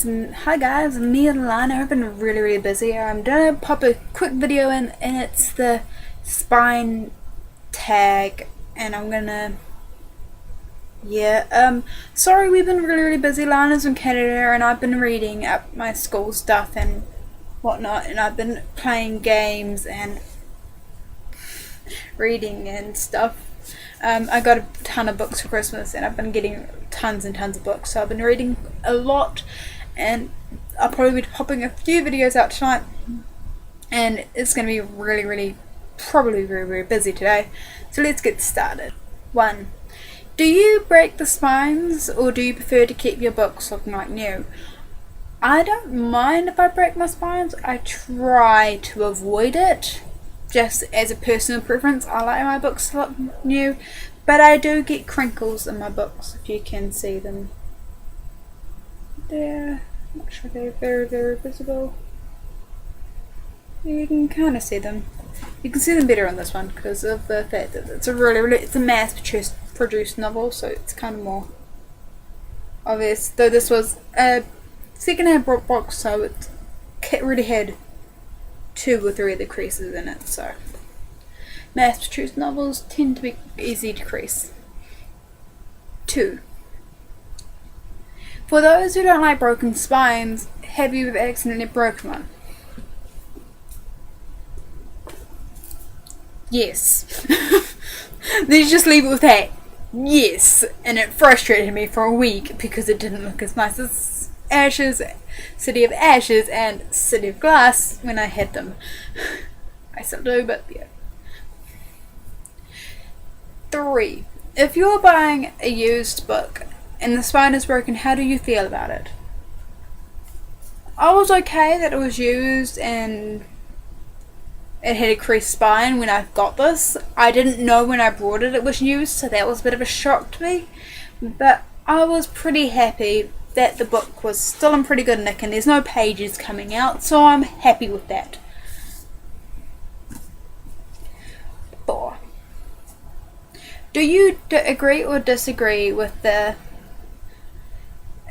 Hi guys, me and Lana have been really busy. I'm gonna pop a quick video in, and it's the spine tag, and I'm gonna, sorry, we've been really busy. Lana's in Canada, and I've been reading up my school stuff and whatnot, and I've been playing games and reading and stuff. I got a ton of books for Christmas, and I've been getting tons and tons of books, so I've been reading a lot, and I'll probably be popping a few videos out tonight, and it's going to be probably very busy today. So let's get started. 1. Do you break the spines, or do you prefer to keep your books looking like new? I don't mind if I break my spines. I try to avoid it. Just as a personal preference, I like my books to look new, but I do get crinkles in my books, if you can see them there. I'm not sure they're very visible. You can kind of see them. You can see them better on this one because of the fact that it's it's a mass-produced novel, so it's kind of more obvious. Though this was a second-hand book, so it really had 2 or 3 of the creases in it, so mass-produced novels tend to be easy to crease. 2. For those who don't like broken spines, have you ever accidentally broken one? Yes. Let's just leave it with that. Yes, and it frustrated me for a week because it didn't look as nice as City of Ashes and City of Glass when I had them. I still do, but yeah. 3. If you're buying a used book and the spine is broken, how do you feel about it? I was okay that it was used and it had a creased spine when I got this. I didn't know when I bought it was used, so that was a bit of a shock to me, but I was pretty happy that the book was still in pretty good nick and there's no pages coming out, so I'm happy with that. 4. Do you agree or disagree with the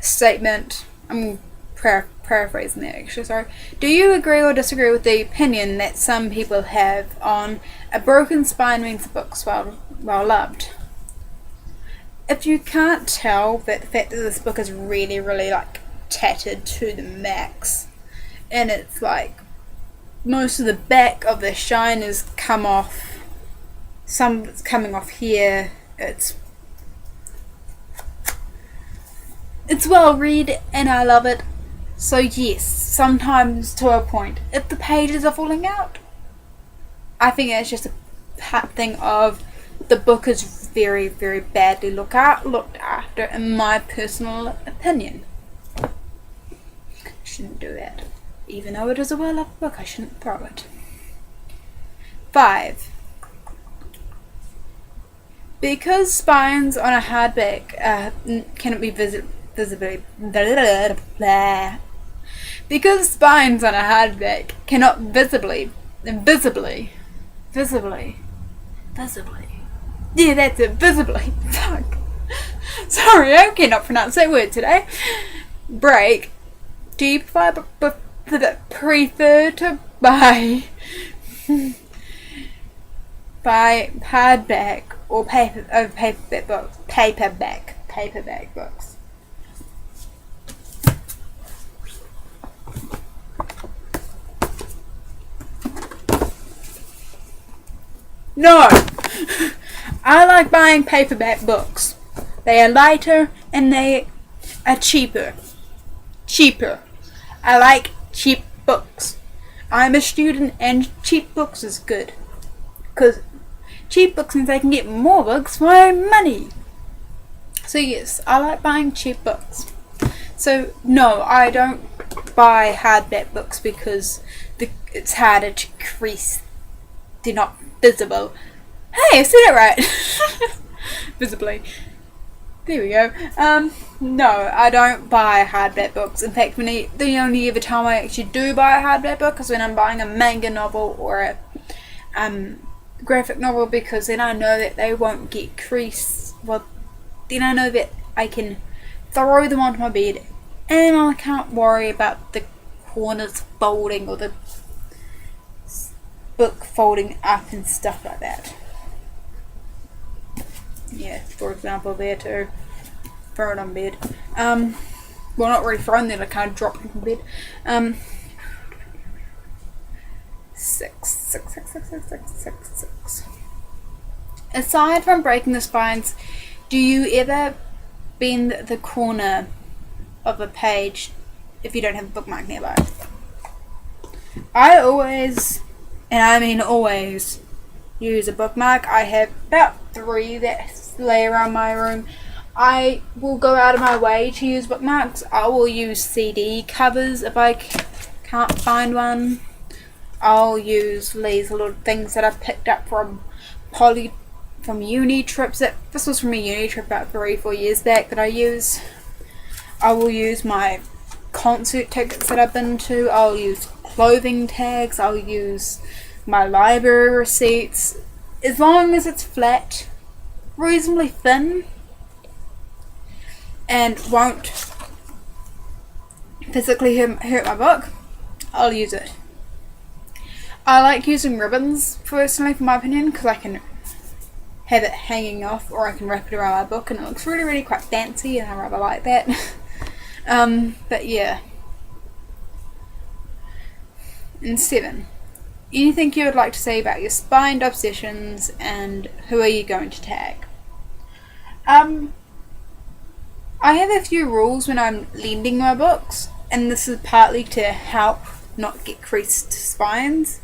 statement, I'm paraphrasing that actually, sorry. Do you agree or disagree with the opinion that some people have on a broken spine means the book's well loved? If you can't tell that the fact that this book is really like tattered to the max, and it's like most of the back of the shine has come off, some that's coming off here, it's well read and I love it. So yes, sometimes to a point. If the pages are falling out, I think it's just a thing of the book is very badly looked after, in my personal opinion. Shouldn't do that. Even though it is a well-loved book, I shouldn't throw it. 5. Because spines on a hardback cannot be visibly because spines on a hardback cannot visibly yeah, that's it, visibly. Fuck. Sorry, I cannot pronounce that word today. Break. Do you prefer to buy hardback or paperback books? No! I like buying paperback books. They are lighter and they are cheaper. I like cheap books. I'm a student and cheap books is good. Because cheap books means I can get more books for my money. So yes, I like buying cheap books. So no, I don't buy hardback books because it's harder to crease. They're not visible. Hey, I said it right. Visibly. There we go. No, I don't buy hardback books. In fact, the only ever time I actually do buy a hardback book is when I'm buying a manga novel or a graphic novel, because then I know that they won't get creased. Well, then I know that I can throw them onto my bed and I can't worry about the corners folding or the book folding up and stuff like that. Yeah, for example, there too. Throw it on bed. Well, not really thrown there, I kind of dropped it on bed. 6. Aside from breaking the spines, do you ever bend the corner of a page if you don't have a bookmark nearby? I always, and I mean always, use a bookmark. I have about 3 that lay around my room. I will go out of my way to use bookmarks. I will use CD covers if I can't find one. I'll use these little things that I picked up from uni trips. This was from a uni trip about 3-4 years back that I use. I will use my concert tickets that I've been to. I'll use clothing tags. I'll use my library receipts. As long as it's flat, reasonably thin, and won't physically hurt my book, I'll use it. I like using ribbons, personally, for my opinion, because I can have it hanging off, or I can wrap it around my book, and it looks really, really quite fancy, and I rather like that. But yeah. And 7. Anything you would like to say about your spined obsessions, and who are you going to tag? I have a few rules when I'm lending my books, and this is partly to help not get creased spines.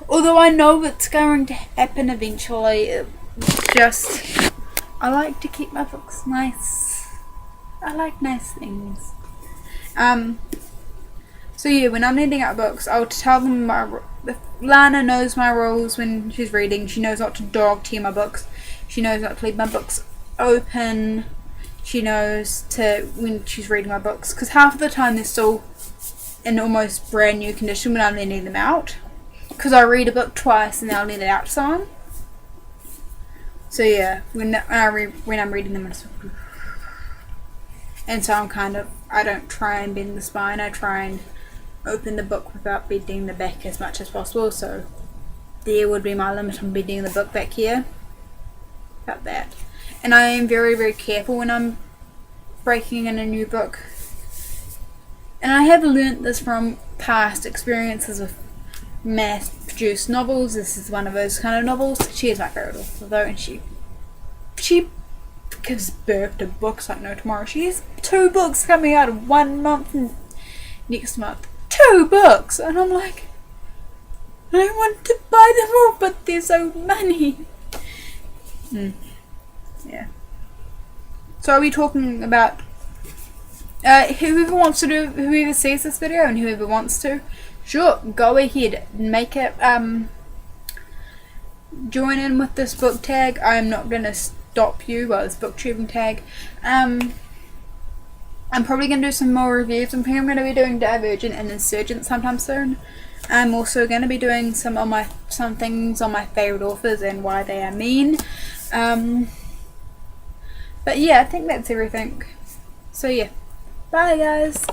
Although I know it's going to happen eventually, I like to keep my books nice. I like nice things. So yeah, when I'm lending out books, I'll tell them Lana knows my rules when she's reading. She knows not to dog tier my books. She knows not to leave my books open. She knows when she's reading my books, because half of the time they're still in almost brand new condition when I'm lending them out, because I read a book twice and then I'll lend it out to someone. So yeah, when I'm reading them, and so I don't try and bend the spine. I try and open the book without bending the back as much as possible. So there would be my limit on bending the book back here. About that. And I am very, very careful when I'm breaking in a new book. And I have learnt this from past experiences with mass-produced novels. This is one of those kind of novels. She is my favourite author though, and she gives birth to books like no tomorrow. She has 2 books coming out in 1 month and next month. 2 books! And I'm like, I want to buy them all, but they're so money. Yeah. So are we talking about whoever sees this video and whoever wants to, sure, go ahead, make it, join in with this book tag. I'm not going to stop you, this booktubing tag. I'm probably going to do some more reviews. I'm going to be doing Divergent and Insurgent sometime soon. I'm also going to be doing some things on my favourite authors and why they are mean. But yeah, I think that's everything. So yeah, bye guys.